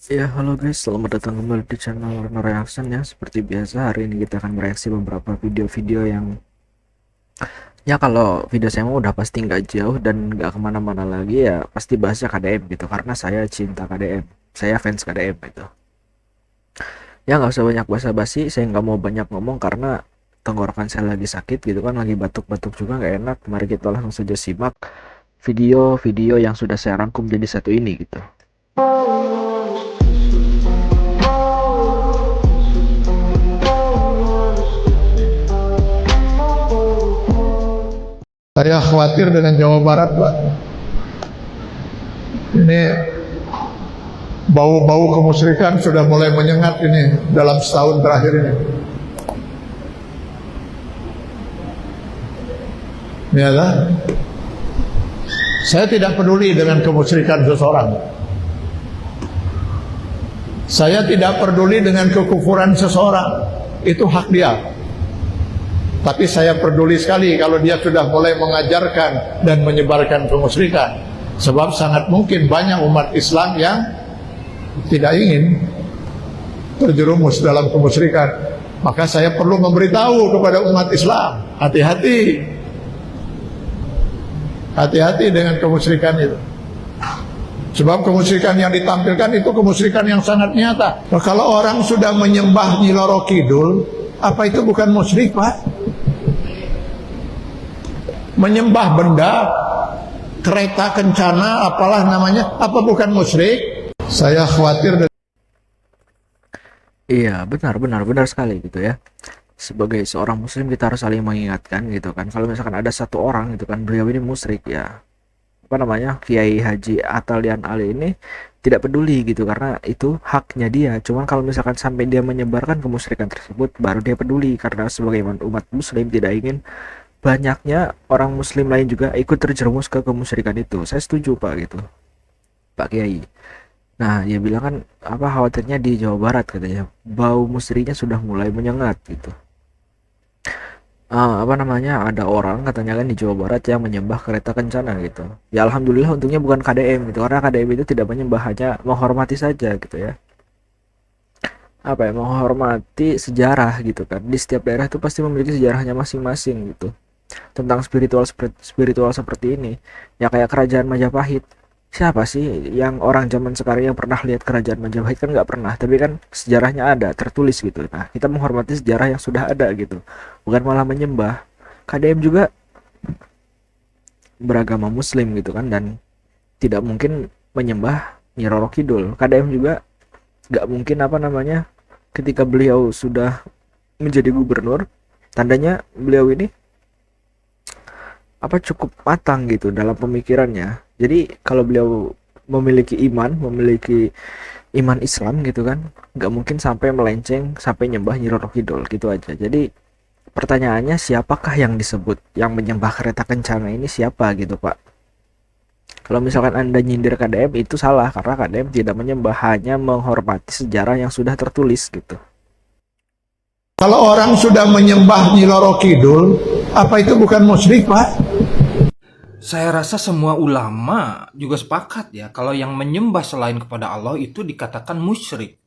Ya, halo guys, selamat datang kembali di channel Reno Reaction ya. Seperti biasa, hari ini kita akan mereaksi beberapa video-video yang ya kalau video saya mau udah pasti nggak jauh dan nggak kemana-mana lagi ya, pasti bahasnya KDM gitu. Karena saya cinta KDM, saya fans KDM gitu. Ya nggak usah banyak basa-basi, saya nggak mau banyak ngomong karena tenggorokan saya lagi sakit gitu kan, lagi batuk-batuk juga nggak enak. Mari kita langsung saja simak video-video yang sudah saya rangkum jadi satu ini gitu. Saya khawatir dengan Jawa Barat, Pak. Ini bau-bau kemusyrikan sudah mulai menyengat ini dalam setahun terakhir ini. Ya kan? Saya tidak peduli dengan kemusyrikan seseorang. Saya tidak peduli dengan kekufuran seseorang. Itu hak dia. Tapi saya peduli sekali kalau dia sudah mulai mengajarkan dan menyebarkan kemusyrikan. Sebab sangat mungkin banyak umat Islam yang tidak ingin terjerumus dalam kemusyrikan. Maka saya perlu memberitahu kepada umat Islam, hati-hati. Hati-hati dengan kemusyrikan itu. Sebab kemusyrikan yang ditampilkan itu kemusyrikan yang sangat nyata. Nah, kalau orang sudah menyembah Nyi Roro Kidul, apa itu bukan musyrik, Pak? Menyembah benda, kereta kencana, apalah namanya, apa bukan musyrik? Saya khawatir. Iya, benar sekali gitu ya. Sebagai seorang muslim kita harus saling mengingatkan gitu kan. Kalau misalkan ada satu orang gitu kan, beliau ini musyrik ya. Apa namanya? Kiai Haji Atalian Ali ini tidak peduli gitu karena itu haknya dia. Cuman kalau misalkan sampai dia menyebarkan kemusyrikan tersebut baru dia peduli karena sebagai umat muslim tidak ingin banyaknya orang muslim lain juga ikut terjerumus ke kemusyrikan itu. Saya setuju Pak gitu. Pak Kiai. Nah, dia bilang kan apa khawatirnya di Jawa Barat katanya bau musrinya sudah mulai menyengat gitu. Apa namanya ada orang katanya kan di Jawa Barat yang menyembah kereta kencana gitu. Ya alhamdulillah untungnya bukan KDM gitu karena KDM itu tidak menyembah hanya menghormati saja gitu ya. Apa ya menghormati sejarah gitu kan. Di setiap daerah itu pasti memiliki sejarahnya masing-masing gitu. Tentang spiritual seperti ini. Ya kayak kerajaan Majapahit. Siapa sih yang orang zaman sekarang yang pernah lihat kerajaan Majapahit? Kan nggak pernah, tapi kan sejarahnya ada, tertulis gitu. Nah, kita menghormati sejarah yang sudah ada gitu, bukan malah menyembah. KDM juga beragama Muslim gitu kan, dan tidak mungkin menyembah Nyi Roro Kidul. KDM juga nggak mungkin apa namanya, ketika beliau sudah menjadi gubernur, tandanya beliau ini apa cukup matang gitu dalam pemikirannya. Jadi kalau beliau memiliki iman Islam gitu kan, nggak mungkin sampai melenceng sampai nyembah Nyi Roro Kidul gitu aja. Jadi pertanyaannya siapakah yang disebut yang menyembah kereta kencana ini siapa gitu Pak? Kalau misalkan Anda nyindir KDM itu salah karena KDM tidak menyembah, hanya menghormati sejarah yang sudah tertulis gitu. Kalau orang sudah menyembah Nyi Roro Kidul, apa itu bukan musyrik, Pak? Saya rasa semua ulama juga sepakat ya, kalau yang menyembah selain kepada Allah itu dikatakan musyrik.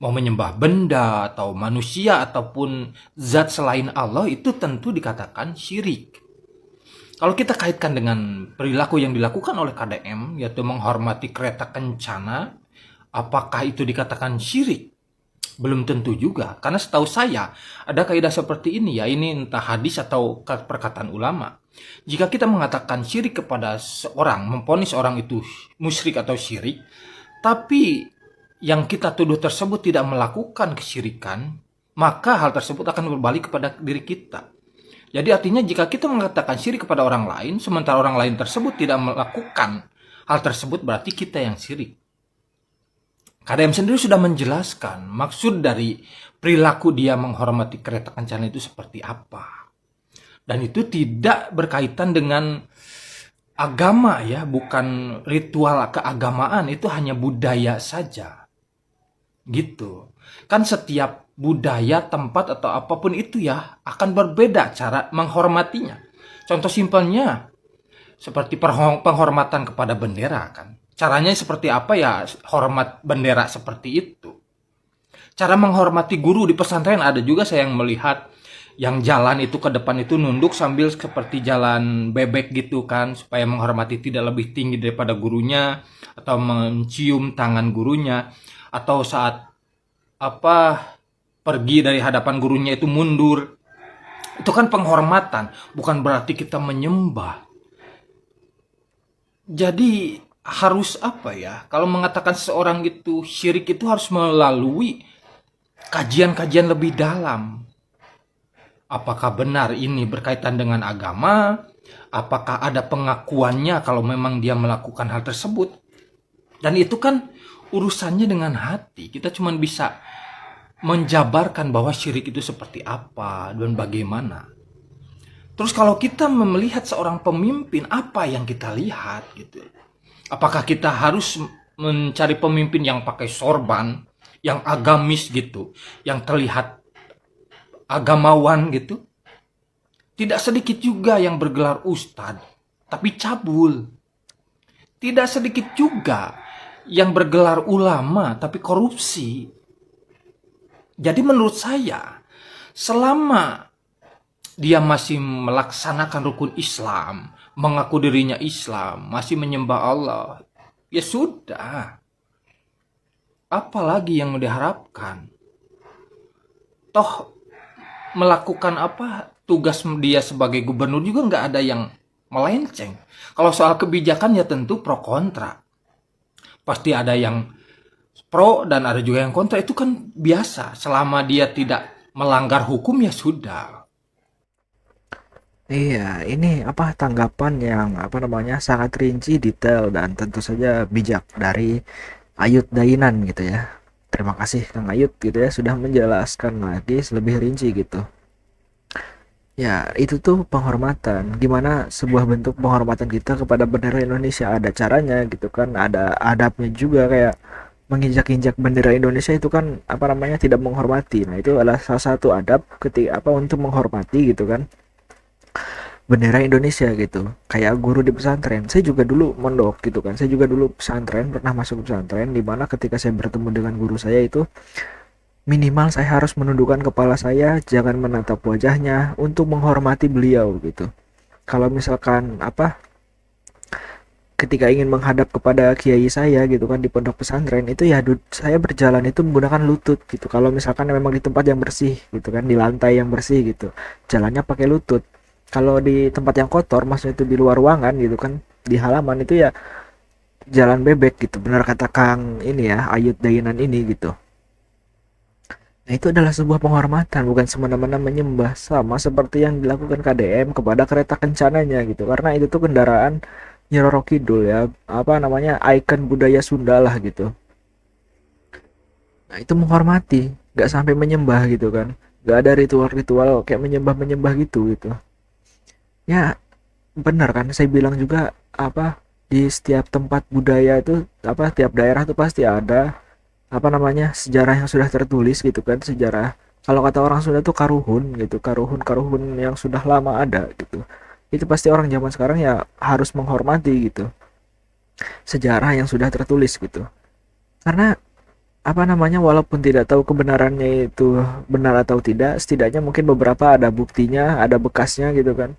Mau menyembah benda atau manusia ataupun zat selain Allah itu tentu dikatakan syirik. Kalau kita kaitkan dengan perilaku yang dilakukan oleh KDM, yaitu menghormati kereta kencana, apakah itu dikatakan syirik? Belum tentu juga, karena setahu saya ada kaidah seperti ini ya, ini entah hadis atau perkataan ulama. Jika kita mengatakan syirik kepada seorang, memvonis orang itu musyrik atau syirik, tapi yang kita tuduh tersebut tidak melakukan kesyirikan, maka hal tersebut akan berbalik kepada diri kita. Jadi artinya jika kita mengatakan syirik kepada orang lain, sementara orang lain tersebut tidak melakukan hal tersebut, berarti kita yang syirik. KDM sendiri sudah menjelaskan maksud dari perilaku dia menghormati kereta kencana itu seperti apa. Dan itu tidak berkaitan dengan agama ya, bukan ritual keagamaan, itu hanya budaya saja. Gitu. Kan setiap budaya, tempat atau apapun itu ya akan berbeda cara menghormatinya. Contoh simpelnya seperti penghormatan kepada bendera kan. Caranya seperti apa ya? Hormat bendera seperti itu. Cara menghormati guru di pesantren ada juga saya yang melihat yang jalan itu ke depan itu nunduk sambil seperti jalan bebek gitu kan, supaya menghormati tidak lebih tinggi daripada gurunya, atau mencium tangan gurunya, atau saat apa pergi dari hadapan gurunya itu mundur. Itu kan penghormatan, bukan berarti kita menyembah. Jadi harus apa ya? Kalau mengatakan seseorang itu syirik itu harus melalui kajian-kajian lebih dalam. Apakah benar ini berkaitan dengan agama? Apakah ada pengakuannya kalau memang dia melakukan hal tersebut? Dan itu kan urusannya dengan hati. Kita cuma bisa menjabarkan bahwa syirik itu seperti apa dan bagaimana. Terus kalau kita melihat seorang pemimpin, apa yang kita lihat gitu? Apakah kita harus mencari pemimpin yang pakai sorban, yang agamis gitu, yang terlihat agamawan gitu? Tidak sedikit juga yang bergelar ustadz, tapi cabul. Tidak sedikit juga yang bergelar ulama, tapi korupsi. Jadi menurut saya, selama dia masih melaksanakan rukun Islam, mengaku dirinya Islam, masih menyembah Allah, ya sudah. Apalagi yang diharapkan? Toh melakukan apa tugas dia sebagai gubernur juga nggak ada yang melenceng. Kalau soal kebijakan ya tentu pro kontra. Pasti ada yang pro dan ada juga yang kontra. Itu kan biasa. Selama dia tidak melanggar hukum ya sudah. Iya, ini apa tanggapan yang apa namanya sangat rinci, detail dan tentu saja bijak dari Ayut Dainan gitu ya. Terima kasih Kang Ayut gitu ya sudah menjelaskan lagi lebih rinci gitu. Ya, itu tuh penghormatan. Gimana sebuah bentuk penghormatan kita kepada bendera Indonesia ada caranya gitu kan, ada adabnya juga kayak menginjak-injak bendera Indonesia itu kan apa namanya tidak menghormati. Nah, itu adalah salah satu adab ketika apa untuk menghormati gitu kan bendera Indonesia gitu. Kayak guru di pesantren, saya juga dulu mondok gitu kan, saya juga dulu pesantren, pernah masuk pesantren di mana ketika saya bertemu dengan guru saya itu minimal saya harus menundukkan kepala saya, jangan menatap wajahnya untuk menghormati beliau gitu. Kalau misalkan apa ketika ingin menghadap kepada kiai saya gitu kan di pondok pesantren itu ya saya berjalan itu menggunakan lutut gitu. Kalau misalkan memang di tempat yang bersih gitu kan, di lantai yang bersih gitu, jalannya pakai lutut. Kalau di tempat yang kotor, maksudnya itu di luar ruangan gitu kan, di halaman itu ya jalan bebek gitu. Benar kata Kang ini ya, Ayut Dainan ini gitu. Nah, itu adalah sebuah penghormatan, bukan semena-mena menyembah, sama seperti yang dilakukan KDM kepada kereta kencananya gitu. Karena itu tuh kendaraan Nyi Roro Kidul ya, apa namanya, ikon budaya Sunda lah gitu. Nah, itu menghormati, nggak sampai menyembah gitu kan. Nggak ada ritual-ritual kayak menyembah-menyembah gitu. Ya, benar kan saya bilang juga apa di setiap tempat budaya itu apa tiap daerah tuh pasti ada apa namanya sejarah yang sudah tertulis gitu kan, sejarah kalau kata orang Sunda tuh karuhun gitu, karuhun yang sudah lama ada gitu. Itu pasti orang zaman sekarang ya harus menghormati gitu sejarah yang sudah tertulis gitu, karena apa namanya walaupun tidak tahu kebenarannya itu benar atau tidak, setidaknya mungkin beberapa ada buktinya, ada bekasnya gitu kan,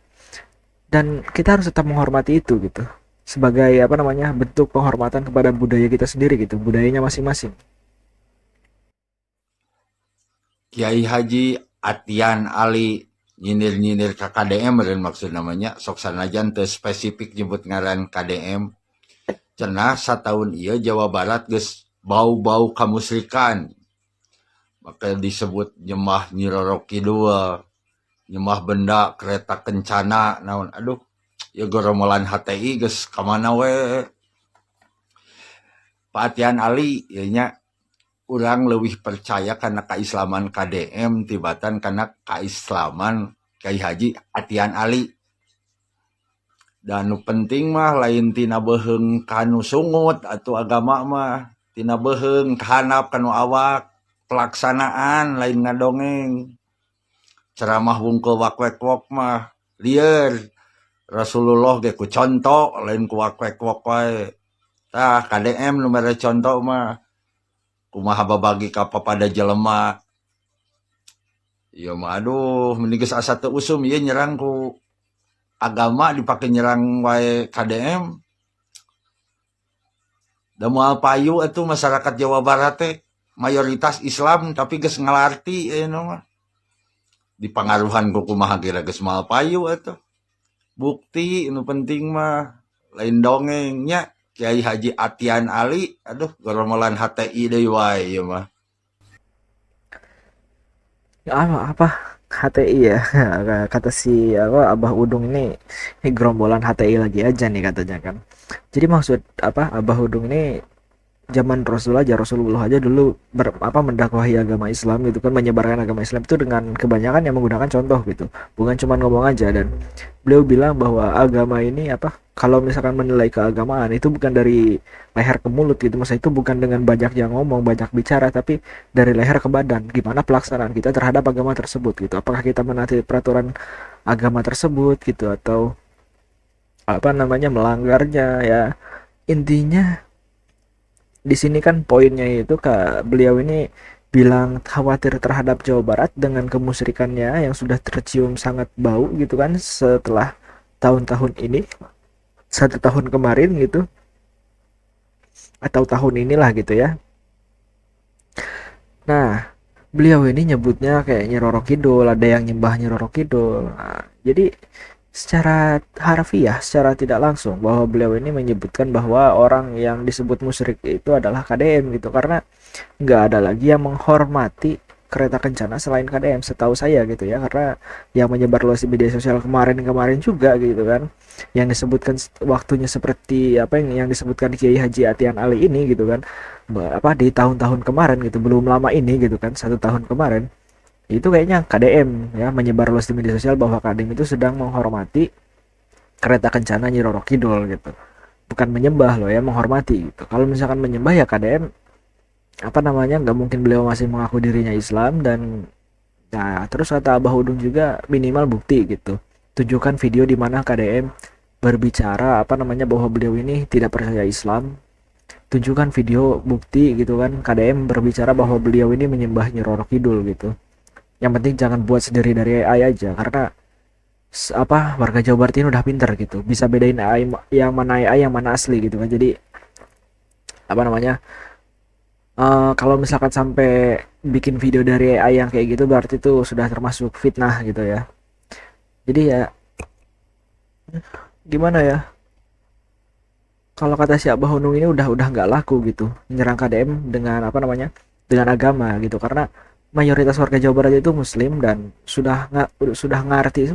dan kita harus tetap menghormati itu gitu sebagai apa namanya bentuk penghormatan kepada budaya kita sendiri gitu, budayanya masing-masing. Kiai Haji Atian Ali nyindir-nyindir ke KDM dan maksud namanya sok sanajan teu spesifik nyebut ngaran KDM. Cenah satahun ieu Jawa Barat geus bau-bau kamusrikan. Maka disebut nyembah Nyi Roro Kidul, nyembah benda kereta kencana naon aduh ya goromolan HTI geus kamana we. Pak Atian Ali ieu nya urang lebih percaya karena keislaman KDM tibatan karena keislaman Kiai Haji Atian Ali. Dan nu penting mah lain tina beheung kanu sungut atau agama mah tina beheung kahanap kanu awak, pelaksanaan lain ngadongeng. Ceramah wungkul wakwek-wok mah lieur. Rasulullah ge ku contoh lain ku wakwek-wok wae. Tah KDM nu mere contoh mah kumaha babagi ka pada jelema. Ya mah aduh mending geus asa teu usum ieu nyerang ku agama dipake nyerang wae KDM. Da moal payu atuh masyarakat Jawa Barat teh mayoritas Islam tapi geus ngalarti anu mah. Dipangaruhan ku kumaha kira geus moal payu atuh. Bukti nu penting mah lain dongengnya Kiai Haji Atian Ali, aduh goromolan HTI deui wae ieu mah. Apa HTI ya? Kata si apa Abah Udung ini gerombolan HTI lagi aja nih katanya kan. Jadi maksud apa Abah Udung ini zaman Rasulullah aja dulu mendakwahi agama Islam gitu kan, menyebarkan agama Islam itu dengan kebanyakan yang menggunakan contoh gitu, bukan cuma ngomong aja. Dan beliau bilang bahwa agama ini kalau misalkan menilai keagamaan itu bukan dari leher ke mulut gitu, maksudnya itu bukan dengan banyak yang ngomong, banyak bicara, tapi dari leher ke badan, gimana pelaksanaan kita terhadap agama tersebut gitu, apakah kita menaati peraturan agama tersebut gitu atau melanggarnya ya. Intinya di sini kan poinnya itu beliau ini bilang khawatir terhadap Jawa Barat dengan kemusyrikannya yang sudah tercium sangat bau gitu kan setelah tahun-tahun ini, 1 tahun kemarin gitu atau tahun inilah gitu ya. Nah, beliau ini nyebutnya kayak Nyi Roro Kidul, ada yang nyembah Nyi Roro Kidul. Nah, jadi secara harfiah, secara tidak langsung bahwa beliau ini menyebutkan bahwa orang yang disebut musyrik itu adalah KDM gitu, karena nggak ada lagi yang menghormati kereta kencana selain KDM setahu saya gitu ya, karena yang menyebar luas di media sosial kemarin juga gitu kan, yang disebutkan waktunya seperti yang disebutkan Kiai Haji Atian Ali ini gitu kan, di tahun-tahun kemarin gitu, belum lama ini gitu kan, 1 tahun kemarin itu kayaknya KDM ya menyebar luas di media sosial bahwa KDM itu sedang menghormati kereta kencana Nyi Roro Kidul gitu, bukan menyembah loh ya, menghormati gitu. Kalau misalkan menyembah ya KDM nggak mungkin beliau masih mengaku dirinya Islam. Dan ya terus kata Abah Udung juga minimal bukti gitu, tunjukkan video di mana KDM berbicara bahwa beliau ini tidak percaya Islam, tunjukkan video bukti gitu kan KDM berbicara bahwa beliau ini menyembah Nyi Roro Kidul gitu. Yang penting jangan buat sendiri dari AI aja, karena warga Jawa Barat ini udah pinter gitu, bisa bedain AI yang mana AI yang mana asli gitu kan. Jadi kalau misalkan sampai bikin video dari AI yang kayak gitu berarti itu sudah termasuk fitnah gitu ya. Jadi ya gimana ya, kalau kata si Abah Hunung ini udah nggak laku gitu menyerang KDM dengan dengan agama gitu, karena mayoritas warga Jawa Barat itu muslim dan sudah ngerti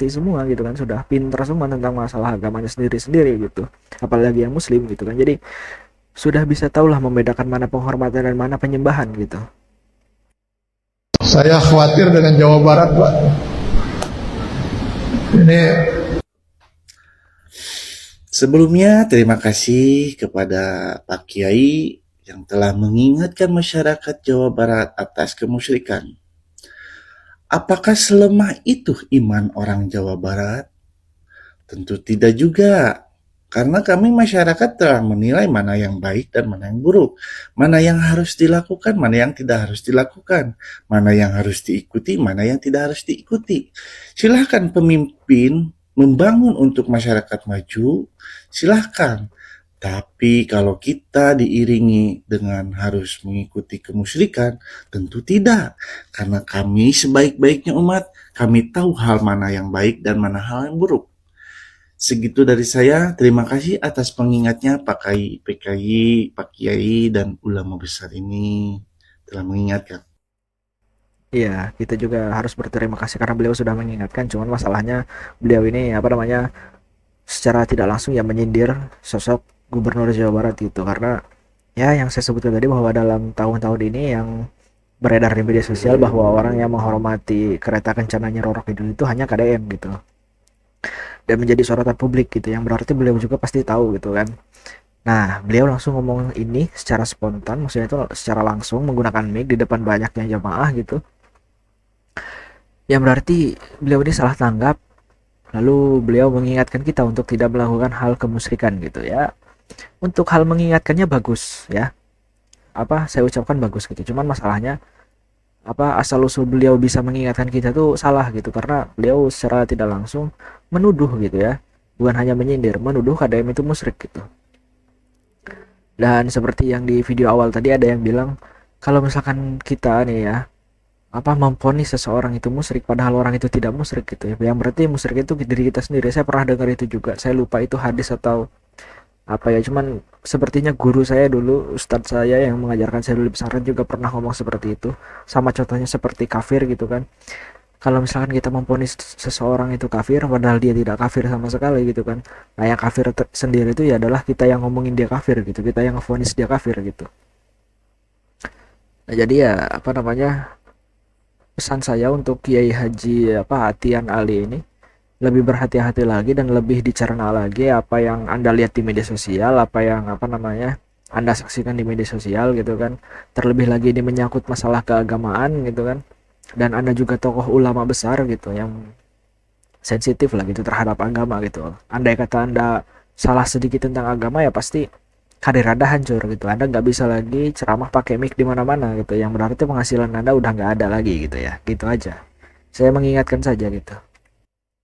semua gitu kan, sudah pinter semua tentang masalah agamanya sendiri gitu, apalagi yang muslim gitu kan. Jadi sudah bisa tahulah membedakan mana penghormatan dan mana penyembahan gitu. Saya khawatir dengan Jawa Barat, Pak. Ini Sebelumnya terima kasih kepada Pak Kiai yang telah mengingatkan masyarakat Jawa Barat atas kemusyrikan. Apakah selemah itu iman orang Jawa Barat? Tentu tidak juga, karena kami masyarakat telah menilai mana yang baik dan mana yang buruk, mana yang harus dilakukan, mana yang tidak harus dilakukan, mana yang harus diikuti, mana yang tidak harus diikuti. Silahkan pemimpin membangun untuk masyarakat maju, silahkan. Tapi kalau kita diiringi dengan harus mengikuti kemusyrikan, tentu tidak. Karena kami sebaik-baiknya umat, kami tahu hal mana yang baik dan mana hal yang buruk. Segitu dari saya, terima kasih atas pengingatnya Pak PKI, Pak Kiai, dan ulama besar ini telah mengingatkan. Iya, kita juga harus berterima kasih karena beliau sudah mengingatkan. Cuman masalahnya beliau ini secara tidak langsung ya menyindir sosok Gubernur Jawa Barat gitu, karena ya yang saya sebutkan tadi bahwa dalam tahun-tahun ini yang beredar di media sosial bahwa orang yang menghormati kereta kencana Nyi Roro Kidul itu hanya KDM gitu, dan menjadi sorotan publik gitu, yang berarti beliau juga pasti tahu gitu kan. Nah, beliau langsung ngomong ini secara spontan, maksudnya itu secara langsung menggunakan mic di depan banyaknya jamaah gitu, yang berarti beliau ini salah tanggap. Lalu beliau mengingatkan kita untuk tidak melakukan hal kemusyrikan gitu ya. untuk hal mengingatkannya bagus ya, saya ucapkan bagus gitu. Cuman masalahnya asal usul beliau bisa mengingatkan kita tuh salah gitu, karena beliau secara tidak langsung menuduh gitu ya, bukan hanya menyindir, menuduh KDM itu musyrik gitu. Dan seperti yang di video awal tadi ada yang bilang kalau misalkan kita nih ya memvonis seseorang itu musyrik padahal orang itu tidak musyrik gitu ya, yang berarti musyrik itu diri kita sendiri. Saya pernah dengar itu juga, saya lupa itu hadis atau cuman sepertinya guru saya dulu, ustadz saya yang mengajarkan saya dulu di pesantren juga pernah ngomong seperti itu, sama contohnya seperti kafir gitu kan. Kalau misalkan kita memvonis seseorang itu kafir padahal dia tidak kafir sama sekali gitu kan, nah yang kafir sendiri itu ya adalah kita yang ngomongin dia kafir gitu, kita yang ngevonis dia kafir gitu. Nah jadi ya pesan saya untuk Kiai Haji Atian Ali ini lebih berhati-hati lagi dan lebih dicerna lagi apa yang Anda lihat di media sosial, apa yang Anda saksikan di media sosial gitu kan. Terlebih lagi ini menyangkut masalah keagamaan gitu kan. Dan Anda juga tokoh ulama besar gitu yang sensitif lah gitu terhadap agama gitu. Andai kata Anda salah sedikit tentang agama ya pasti karir Anda hancur gitu. Anda nggak bisa lagi ceramah pakai mic di mana-mana gitu. Yang berarti penghasilan Anda udah nggak ada lagi gitu ya. Gitu aja. Saya mengingatkan saja gitu.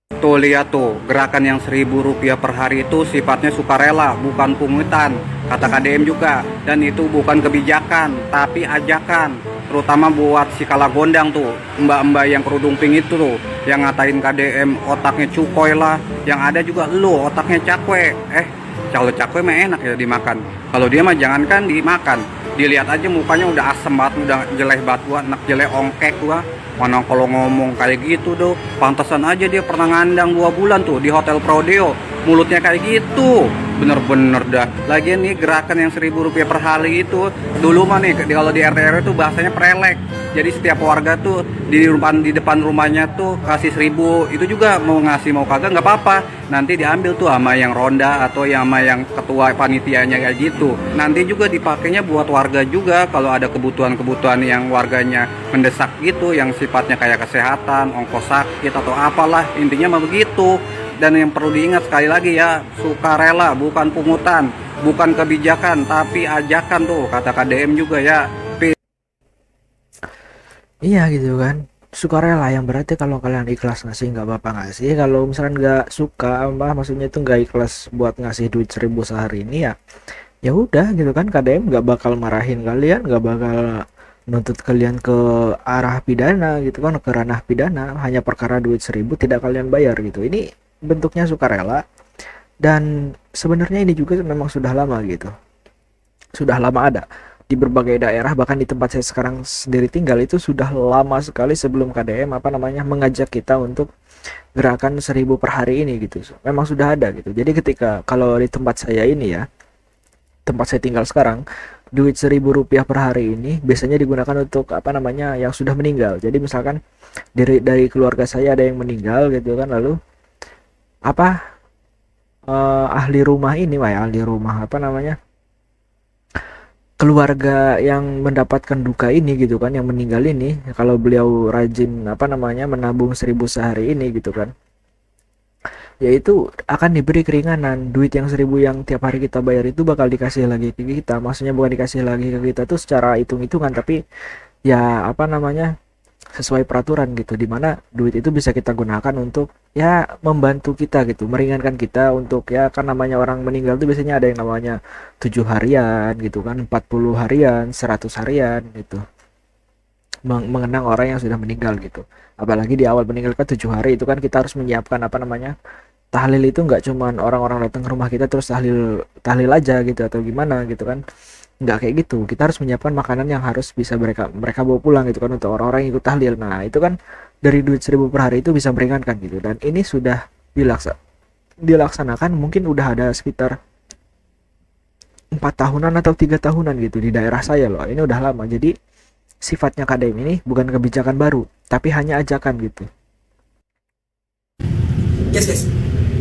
Tuh lihat tuh, gerakan yang Rp1.000 per hari itu sifatnya sukarela, bukan pungutan, kata KDM juga. Dan itu bukan kebijakan, tapi ajakan. Terutama buat si kala gondang tuh, mbak-mbak yang kerudung pink itu tuh, yang ngatain KDM otaknya cukoy lah. Yang ada juga lu otaknya cakwe. Kalau cakwe mah enak ya dimakan. Kalau dia mah jangankan dimakan. Dilihat aja mukanya udah asem banget, udah jelek banget gua, anak jelek ongkek gua. Mana kalau ngomong kayak gitu tuh, pantesan aja dia pernah ngandang 2 bulan tuh di Hotel Prodeo. Mulutnya kayak gitu, bener-bener dah. Lagian nih gerakan yang Rp1.000 per hari itu, dulu mah nih kalau di RT RW tuh bahasanya prelek. Jadi setiap warga tuh di depan rumahnya tuh kasih 1.000. Itu juga mau ngasih mau kagak nggak apa-apa. Nanti diambil tuh sama yang ronda atau sama yang ketua panitianya kayak gitu. Nanti juga dipakainya buat warga juga kalau ada kebutuhan-kebutuhan yang warganya mendesak gitu, yang sifatnya kayak kesehatan, ongkos sakit atau apalah, intinya mah begitu. Dan yang perlu diingat sekali lagi ya, sukarela bukan pungutan, bukan kebijakan tapi ajakan tuh kata KDM juga ya. Iya gitu kan, sukarela yang berarti kalau kalian ikhlas ngasih nggak apa-apa ngasih, kalau misalkan nggak suka maksudnya itu nggak ikhlas buat ngasih duit 1.000 sehari ini ya udah gitu kan, KDM nggak bakal marahin kalian, nggak bakal nuntut kalian ke arah pidana gitu kan, ke ranah pidana hanya perkara duit 1.000 tidak kalian bayar gitu. Ini bentuknya sukarela, dan sebenarnya ini juga memang sudah lama gitu, sudah lama ada di berbagai daerah, bahkan di tempat saya sekarang sendiri tinggal itu sudah lama sekali sebelum KDM mengajak kita untuk gerakan 1.000 per hari ini gitu. Memang sudah ada gitu. Jadi ketika kalau di tempat saya ini ya, tempat saya tinggal sekarang, duit Rp1.000 per hari ini biasanya digunakan untuk yang sudah meninggal. Jadi misalkan dari keluarga saya ada yang meninggal gitu kan, lalu ahli rumah ini keluarga yang mendapatkan duka ini gitu kan, yang meninggal ini, kalau beliau rajin menabung 1.000 sehari ini gitu kan, yaitu akan diberi keringanan. Duit yang 1.000 yang tiap hari kita bayar itu bakal dikasih lagi ke kita, maksudnya bukan dikasih lagi ke kita tuh secara hitung-hitungan, tapi ya sesuai peraturan gitu, dimana duit itu bisa kita gunakan untuk ya membantu kita gitu, meringankan kita untuk ya kan orang meninggal tuh biasanya ada yang namanya 7 harian gitu kan, 40 harian, 100 harian gitu, mengenang orang yang sudah meninggal gitu. Apalagi di awal meninggal kan 7 hari itu kan kita harus menyiapkan tahlil itu nggak cuman orang-orang datang ke rumah kita terus tahlil aja gitu atau gimana gitu kan, nggak kayak gitu. Kita harus menyiapkan makanan yang harus bisa mereka bawa pulang gitu kan untuk orang-orang yang ikut tahlil. Nah itu kan dari duit 1.000 per hari itu bisa meringankan gitu, dan ini sudah dilaksanakan mungkin udah ada sekitar 4 tahunan atau 3 tahunan gitu di daerah saya loh. Ini udah lama. Jadi sifatnya KDM ini bukan kebijakan baru tapi hanya ajakan gitu. Guys,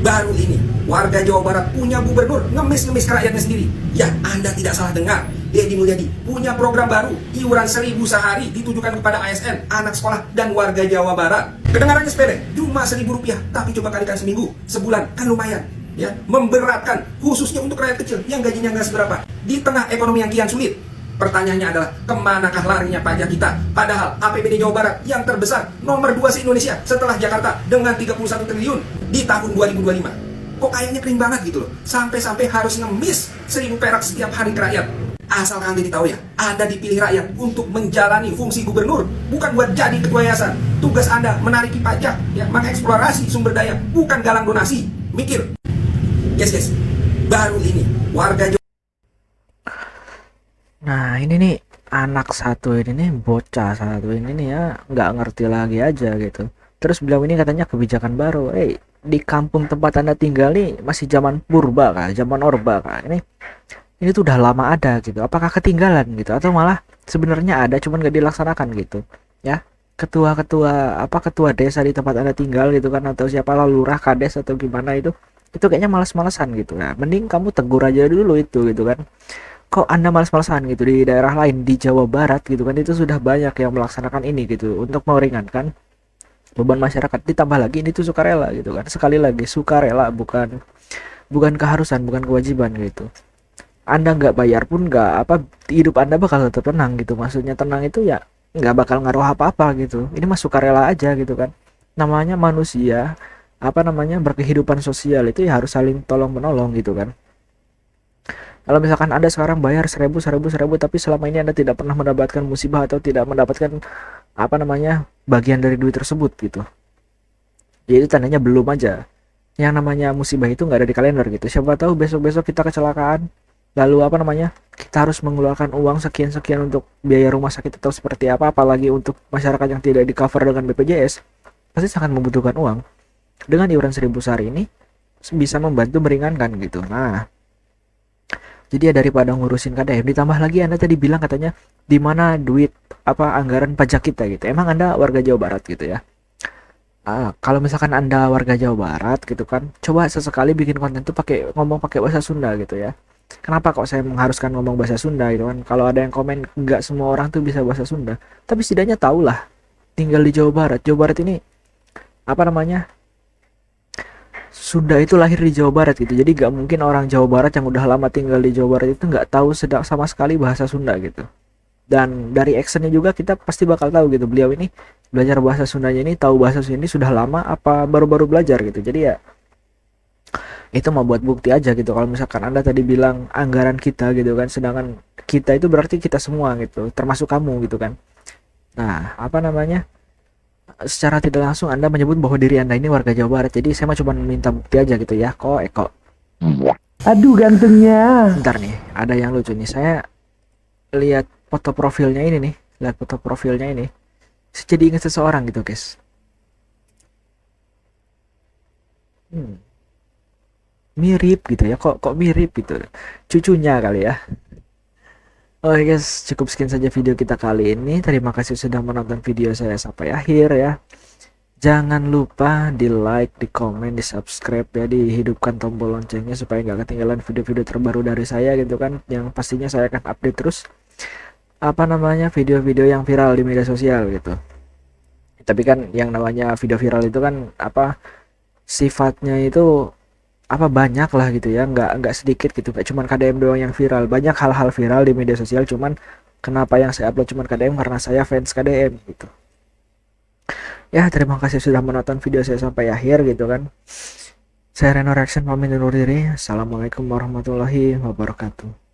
baru ini warga Jawa Barat punya gubernur ngemis-ngemis ke rakyatnya sendiri. Ya, Anda tidak salah dengar. Deddy Mulyadi punya program baru, iuran 1.000 sehari ditujukan kepada ASN, anak sekolah, dan warga Jawa Barat. Kedengarannya sepele, cuma Rp1.000, tapi coba kalikan seminggu, sebulan, kan lumayan. ya, memberatkan khususnya untuk rakyat kecil yang gajinya nggak seberapa di tengah ekonomi yang kian sulit. Pertanyaannya adalah kemanakah larinya pajak kita? Padahal APBD Jawa Barat yang terbesar nomor 2 se-Indonesia setelah Jakarta dengan 31 triliun di tahun 2025. Kok kayaknya kering banget gitu loh, sampai-sampai harus ngemis 1.000 perak setiap hari ke rakyat. Asal kalian jadi tahu ya, Anda dipilih rakyat untuk menjalani fungsi gubernur, bukan buat jadi ketua yayasan. Tugas Anda menariki pajak, ya, mengeksplorasi sumber daya, bukan galang donasi. Mikir. Yes, baru ini warga Nah ini nih anak satu ini nih, bocah satu ini nih ya, nggak ngerti lagi aja gitu. Terus beliau ini katanya kebijakan baru. Di kampung tempat Anda tinggal nih masih zaman purba kah, zaman orba kah? Ini tuh udah lama ada gitu. Apakah ketinggalan gitu, atau malah sebenarnya ada cuman nggak dilaksanakan gitu ya? Ketua desa di tempat Anda tinggal gitu kan, atau siapa lah, lurah, kades atau gimana itu kayaknya malas-malasan gitu. Nah mending kamu tegur aja dulu itu gitu kan. Kok Anda malas-malasan gitu? Di daerah lain di Jawa Barat gitu kan, itu sudah banyak yang melaksanakan ini gitu untuk meringankan beban masyarakat. Ditambah lagi ini tuh sukarela gitu kan. Sekali lagi sukarela, bukan keharusan, bukan kewajiban gitu. Anda nggak bayar pun nggak apa, hidup Anda bakal tetap tenang gitu. Maksudnya tenang itu ya nggak bakal ngaruh apa-apa gitu. Ini mah sukarela aja gitu kan. Namanya manusia, berkehidupan sosial itu ya harus saling tolong menolong gitu kan. Kalau misalkan Anda sekarang bayar 1.000 tapi selama ini Anda tidak pernah mendapatkan musibah atau tidak mendapatkan bagian dari duit tersebut gitu, jadi tandanya belum aja. Yang namanya musibah itu nggak ada di kalender gitu. Siapa tahu besok-besok kita kecelakaan, lalu kita harus mengeluarkan uang sekian-sekian untuk biaya rumah sakit atau seperti apa, apalagi untuk masyarakat yang tidak di cover dengan BPJS, pasti sangat membutuhkan uang. Dengan iuran 1.000 sehari ini bisa membantu meringankan gitu. Nah, jadi ya daripada ngurusin KDM, ditambah lagi Anda tadi bilang katanya di mana duit anggaran pajak kita gitu. Emang Anda warga Jawa Barat gitu ya? Kalau misalkan Anda warga Jawa Barat gitu kan, coba sesekali bikin konten tuh ngomong pakai bahasa Sunda gitu ya. Kenapa kok saya mengharuskan ngomong bahasa Sunda gitu kan? Kalau ada yang komen nggak semua orang tuh bisa bahasa Sunda, tapi setidaknya tahulah tinggal di Jawa Barat. Jawa Barat ini Sunda itu lahir di Jawa Barat gitu. Jadi gak mungkin orang Jawa Barat yang udah lama tinggal di Jawa Barat itu gak tahu sama sekali bahasa Sunda gitu. Dan dari actionnya juga kita pasti bakal tahu gitu, beliau ini belajar bahasa Sundanya ini, tahu bahasa Sunda ini sudah lama apa baru-baru belajar gitu. Jadi ya itu mau buat bukti aja gitu. Kalau misalkan Anda tadi bilang anggaran kita gitu kan, sedangkan kita itu berarti kita semua gitu, termasuk kamu gitu kan. Nah secara tidak langsung Anda menyebut bahwa diri Anda ini warga Jawa Barat. Jadi saya cuma minta bukti aja gitu ya. Eko. Aduh gantengnya. Bentar nih, ada yang lucu nih. Saya lihat foto profilnya ini nih. Saya jadi ingat seseorang gitu, guys. Mirip gitu ya. Kok mirip gitu. Cucunya kali ya. Oke guys, cukup sekian saja video kita kali ini. Terima kasih sudah menonton video saya sampai akhir ya. Jangan lupa di like, di komen, di subscribe ya, dihidupkan tombol loncengnya supaya nggak ketinggalan video-video terbaru dari saya gitu kan. Yang pastinya saya akan update terus video-video yang viral di media sosial gitu. Tapi kan yang namanya video viral itu kan sifatnya itu banyak lah gitu ya, nggak sedikit gitu, kayak cuman KDM doang yang viral. Banyak hal-hal viral di media sosial, cuman kenapa yang saya upload cuman KDM karena saya fans KDM gitu ya. Terima kasih sudah menonton video saya sampai akhir gitu kan. Saya Reno Reaction pamit undur diri. Assalamualaikum warahmatullahi wabarakatuh.